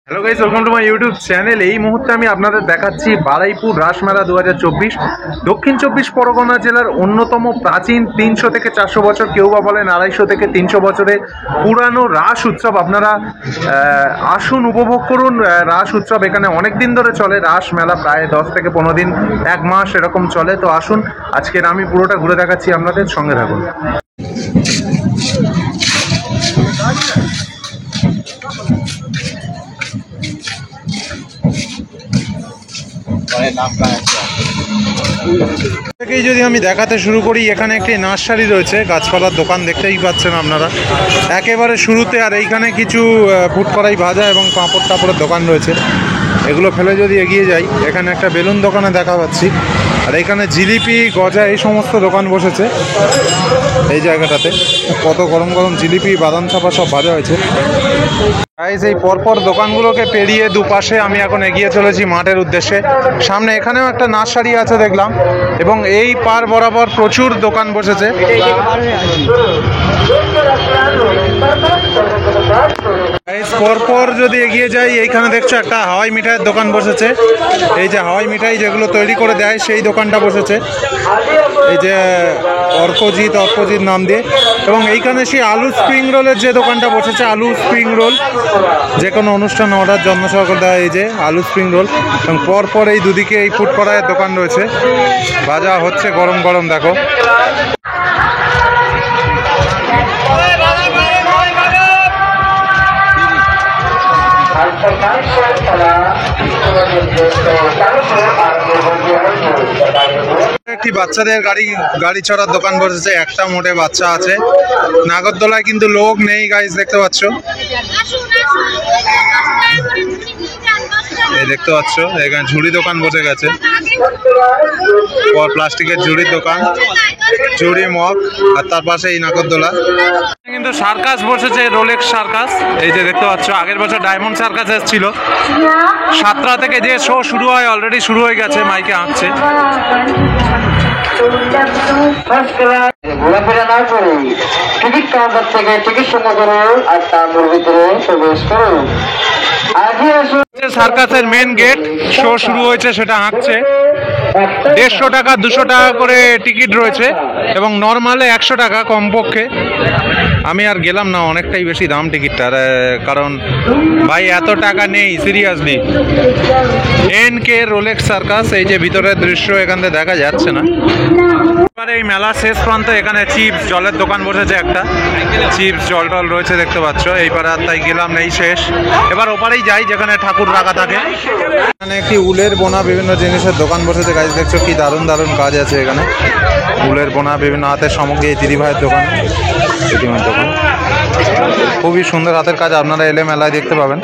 Hello guys, welcome to my YouTube channel. এই মুহূর্তে আমি আপনাদের দেখাচ্ছি বারুইপুর রাসমেলা 2024 দক্ষিণ চব্বিশ পরগনা জেলার অন্যতম প্রাচীন 300 থেকে 400 বছর, কেউ বা বলেন 250 থেকে 300 বছরের পুরানো রাস উৎসব। আপনারা আসুন, উপভোগ করুন রাস উৎসব। এখানে অনেক দিন ধরে চলে রাস মেলা, প্রায় 10 থেকে 15 দিন, এক মাস এরকম চলে। তো আসুন, আজকের আমি পুরোটা ঘুরে দেখাচ্ছি, আপনাদের সঙ্গে থাকুন। থেকেই যদি আমি দেখাতে শুরু করি, এখানে একটি নার্সারি রয়েছে, গাছপালার দোকান দেখতেই পাচ্ছেন আপনারা একেবারে শুরুতে। আর এইখানে কিছু ফুড কড়াই ভাজা এবং পাঁপড় টাপড়ের দোকান রয়েছে। এগুলো ফেলে যদি এগিয়ে যাই, এখানে একটা বেলুন দোকানে দেখা পাচ্ছি। আর এইখানে জিলিপি, গজা এই সমস্ত দোকান বসেছে এই জায়গাটাতে। কত গরম গরম জিলিপি, বাদাম চাপা সব ভাজা হয়েছে। গাইস, এই পরপর দোকানগুলোকে পেরিয়ে দুপাশে আমি এখন এগিয়ে চলেছি মাঠের উদ্দেশ্যে। সামনে এখানেও একটা নার্সারি আছে দেখলাম, এবং এই পার বরাবর প্রচুর দোকান বসেছে। পরপর যদি এগিয়ে যাই, এইখানে দেখছো একটা হাওয়াই মিঠাইয়ের দোকান বসেছে। এই যে হাওয়াই মিঠাই যেগুলো তৈরি করে দেয়, সেই দোকানটা বসেছে এই যে অর্কজিৎ নাম দিয়ে। এবং এইখানে সেই আলু স্প্রিং রোলের যে দোকানটা বসেছে, আলু স্প্রিং রোল যে কোনো অনুষ্ঠান অর্ডার জন্ম সহকারে দেয়। এই যে আলু স্প্রিং রোল, এবং পরপর এই দুদিকে এই ফুড কড়াইয়ের দোকান রয়েছে, ভাজা হচ্ছে গরম গরম। দেখো, একটি বাচ্চাদের গাড়ি চড়ার দোকান বসেছে। একটা মোটে বাচ্চা আছে। নাগরদোলায় কিন্তু লোক নেই গাইস, দেখতে পাচ্ছ। এই দেখতে পাচ্ছ, এখানে ঝুড়ি দোকান বসে গেছে, প্লাস্টিকের ঝুড়ির দোকান, ঝুড়ি মগ। আর তার পাশে এই নাগরদোলা। কিন্তু সার্কাস বসেছে, রোলেক্স সার্কাস। এই যে দেখতে পাচ্ছ, আগের বছর ডায়মন্ড সার্কাস এসেছিল। 7টা থেকে যে শো শুরু হয়, অলরেডি শুরু হয়ে গেছে, মাইকে আঁকছে। ঘোরাফেরা না করে টিকিট কাউন্টার থেকে টিকিট সংগ্রহ করুন আর তার ভিতরে প্রবেশ করুন। সার্কাসের মেন গেট, শো শুরু হয়েছে, সেটা আঁকছে। 150 টাকা 200 টাকা করে টিকিট রয়েছে, এবং নর্মালে 100 টাকা কমপক্ষে। আমি আর গেলাম না, অনেকটাই বেশি দাম টিকিটটার, কারণ ভাই এত টাকা নেই সিরিয়াসলি। NK রোলেক্স সার্কাস, এই যে ভিতরের দৃশ্য এখান থেকে দেখা যাচ্ছে না। এবারে এই মেলার শেষ প্রান্ত, এখানে চিপস জলের দোকান বসেছে একটা, চিপস জল টল রয়েছে দেখতে পাচ্ছ। এইবারে আর তাই গেলাম নেই, শেষ। এবার ওপারেই যাই যেখানে ঠাকুর রাখা থাকে। এখানে একটি উলের বোনা বিভিন্ন জিনিসের দোকান বসেছে গাইজ, দেখছো কি দারুণ দারুণ কাজ আছে এখানে। উলের বোনা বিভিন্ন হাতের সামগ্রী, এই দিদিভাইয়ের দোকান, দিদিমার দোকান, খুবই সুন্দর হাতের কাজ। আপনারা এলে মেলায় দেখতে পাবেন।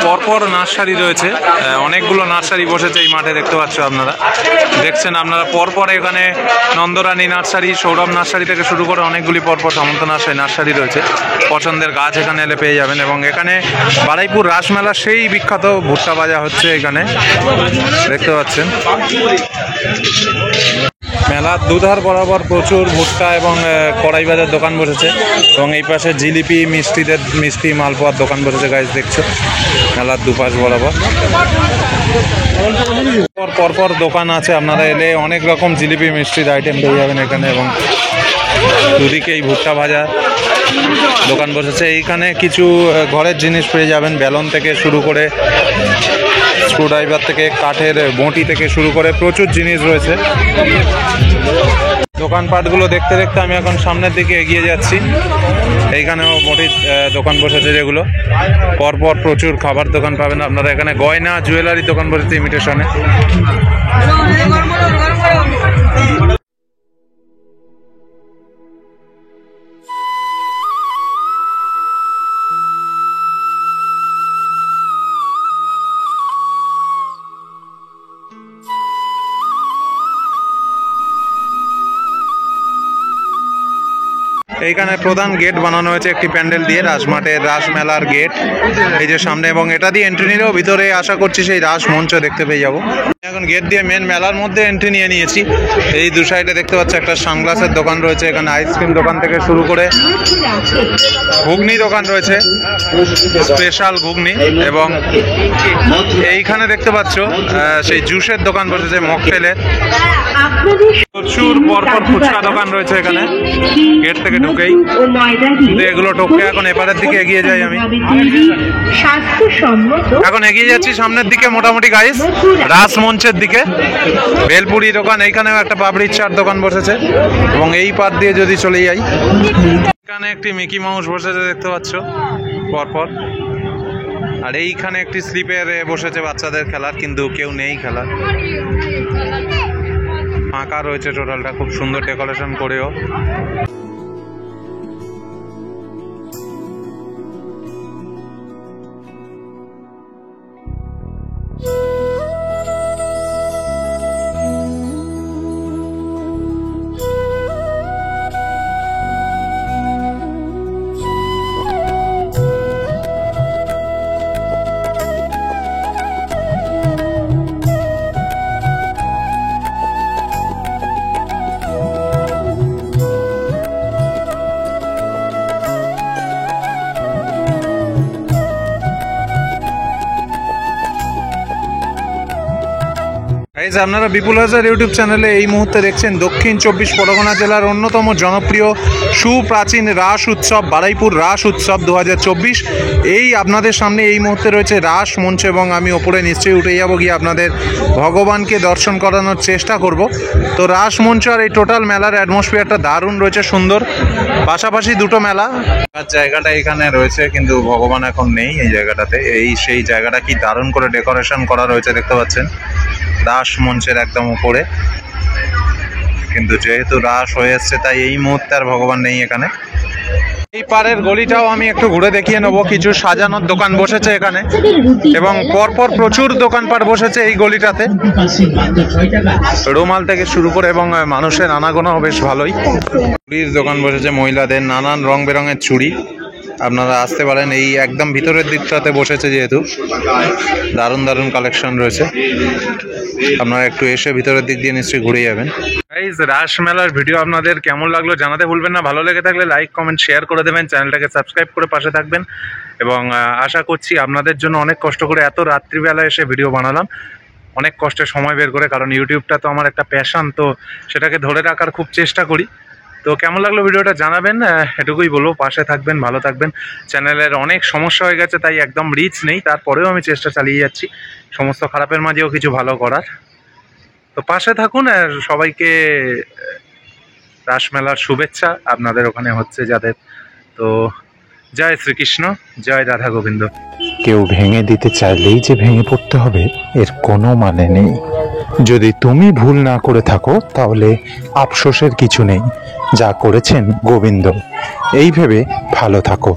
পরপর নার্সারি রয়েছে, অনেকগুলো নার্সারি বসেছে এই মাঠে, দেখতে পাচ্ছ আপনারা, দেখছেন আপনারা পরপর। এখানে নন্দরানী নার্সারি, সৌরভ নার্সারি থেকে শুরু করে অনেকগুলি পরপর সামন্ত নার্সারি রয়েছে। পছন্দের গাছ এখানে এলে পেয়ে যাবেন। এবং এখানে বারুইপুর রাসমেলা সেই বিখ্যাত ভুট্টা ভাজা হচ্ছে এখানে, দেখতে পাচ্ছেন। মেলার দুধার বরাবর প্রচুর ভুট্টা এবং কড়াই ভাজার দোকান বসেছে, এবং এই পাশে জিলিপি, মিষ্টি মালপোয়ার দোকান বসেছে গাইজ, দেখছো মেলার দুপাশ বরাবর পরপর দোকান আছে। আপনারা এলে অনেক রকম জিলিপি মিষ্টির আইটেম পেয়ে যাবেন এখানে, এবং দুদিকে এই ভুট্টা ভাজা দোকান বসেছে। এইখানে কিছু ঘরের জিনিস পেয়ে যাবেন, বেলন থেকে শুরু করে স্ক্রুড্রাইভার থেকে কাঠের বঁটি থেকে শুরু করে প্রচুর জিনিস রয়েছে। দোকানপাটগুলো দেখতে দেখতে আমি এখন সামনের দিকে এগিয়ে যাচ্ছি। এইখানেও বটির দোকান বসেছে, যেগুলো পরপর প্রচুর খাবার দোকান পাবেন আপনারা এখানে। গয়না জুয়েলারি দোকান বসেছে ইমিটেশনে। এইখানে প্রধান গেট বানানো হয়েছে একটি প্যান্ডেল দিয়ে, রাসমাঠের রাস মেলার গেট এই যে সামনে, এবং এটা দিয়ে এন্ট্রি নিলেও ভিতরে আশা করছি সেই রাস মঞ্চ দেখতে পেয়ে যাবো। এখন গেট দিয়ে মেন মেলার মধ্যে এন্ট্রি নিয়ে নিয়েছি। এই দু সাইডে দেখতে পাচ্ছি একটা সানগ্লাসের দোকান রয়েছে, এখানে আইসক্রিম দোকান থেকে শুরু করে ঘুগনি দোকান রয়েছে, স্পেশাল ঘুগনি, এবং এইখানে দেখতে পাচ্ছ সেই জুসের দোকান বসেছে, মকটেলের। প্রচুর পরপর ফুচকা দোকান রয়েছে এখানে গেট থেকে ঢুকেই, কিন্তু এগুলো টোপকে এখন এপারের দিকে এগিয়ে যাই আমি। এখন এগিয়ে যাচ্ছি সামনের দিকে মোটামুটি গাইস, রাস মঞ্চের দিকে। ভেলপুরি দোকান, এইখানেও একটা পাপড়ির চাট দোকান বসেছে, এবং এই পার দিয়ে যদি চলে যাই এখানে একটি মিকি মাউস বসেছে দেখতে পাচ্ছ পরপর, আর এইখানে একটি স্লিপের বসেছে বাচ্চাদের খেলার, কিন্তু কেউ নেই খেলার, ফাঁকা রয়েছে টোটালটা, খুব সুন্দর ডেকোরেশন করেও। আপনারা বিপুল হাজার ইউটিউব চ্যানেলে এই মুহূর্তে দেখছেন দক্ষিণ 24 পরগনা জেলার অন্যতম জনপ্রিয় সুপ্রাচীন রাস উৎসব বারুইপুর রাস উৎসব 2024। এই আপনাদের সামনে এই মুহূর্তে রয়েছে রাস মঞ্চ, এবং আমি ওপরে নিশ্চয়ই উঠে যাব, গিয়ে আপনাদের ভগবানকে দর্শন করানোর চেষ্টা করব। তো রাস মঞ্চ আর এই টোটাল মেলার অ্যাটমসফিয়ারটা দারুণ রয়েছে, সুন্দর, পাশাপাশি দুটো মেলা। জায়গাটা এখানে রয়েছে কিন্তু ভগবান এখন নেই এই জায়গাটাতে, এই সেই জায়গাটা কি দারুণ করে ডেকোরেশন করা রয়েছে দেখতে পাচ্ছেন রাস মঞ্চের একদম উপরে, কিন্তু যেহেতু রাস হয়ে এসছে তাই এই মুহূর্তে আর ভগবান নেই এখানে। এই পারের গলিটাও আমি একটু ঘুরে দেখিয়ে নেবো, কিছু সাজানোর দোকান বসেছে এখানে, এবং পরপর প্রচুর দোকানপাট বসেছে এই গলিটাতে, রুমাল থেকে শুরু করে, এবং মানুষের আনাগোনাও বেশ ভালোই। চুড়ির দোকান বসেছে মহিলাদের, নানান রং বেরঙের চুড়ি, আপনারা আসতে পারেন। এই একদম ভিতরের দিকটাতে বসেছে যেহেতু, দারুণ দারুণ কালেকশন রয়েছে, আপনারা একটু এসে ভিতরের দিক দিয়ে নিশ্চয়ই ঘুরে যাবেন। গাইস, রাস মেলার ভিডিও আপনাদের কেমন লাগলো জানাতে ভুলবেন না। ভালো লেগে থাকলে লাইক কমেন্ট শেয়ার করে দেবেন, চ্যানেলটাকে সাবস্ক্রাইব করে পাশে থাকবেন, এবং আশা করছি আপনাদের জন্য অনেক কষ্ট করে এত রাত্রিবেলা এসে ভিডিও বানালাম, অনেক কষ্টে সময় বের করে, কারণ ইউটিউবটা তো আমার একটা প্যাশন, তো সেটাকে ধরে রাখার খুব চেষ্টা করি। তো কেমন লাগলো ভিডিওটা জানাবেন, এটুকুই বলবো। পাশে থাকবেন, ভালো থাকবেন। চ্যানেলের অনেক সমস্যা হয়ে গেছে, তাই একদম রিচ নেই, তারপরেও আমি চেষ্টা চালিয়ে যাচ্ছি সমস্ত খারাপের মাঝেও কিছু ভালো করার। তো পাশে থাকুন, আর সবাইকে রাসমেলার শুভেচ্ছা আপনাদের ওখানে হচ্ছে যাদের। তো জয় শ্রীকৃষ্ণ, জয় রাধা গোবিন্দ। কেউ ভেঙে দিতে চাইলেই যে ভেঙে পড়তে হবে এর কোনো মানে নেই। যদি তুমি ভুল না করে থাকো তাহলে আফসোসের কিছু নেই, যা করেছেন গোবিন্দ। এই ভেবে ভালো থাকো।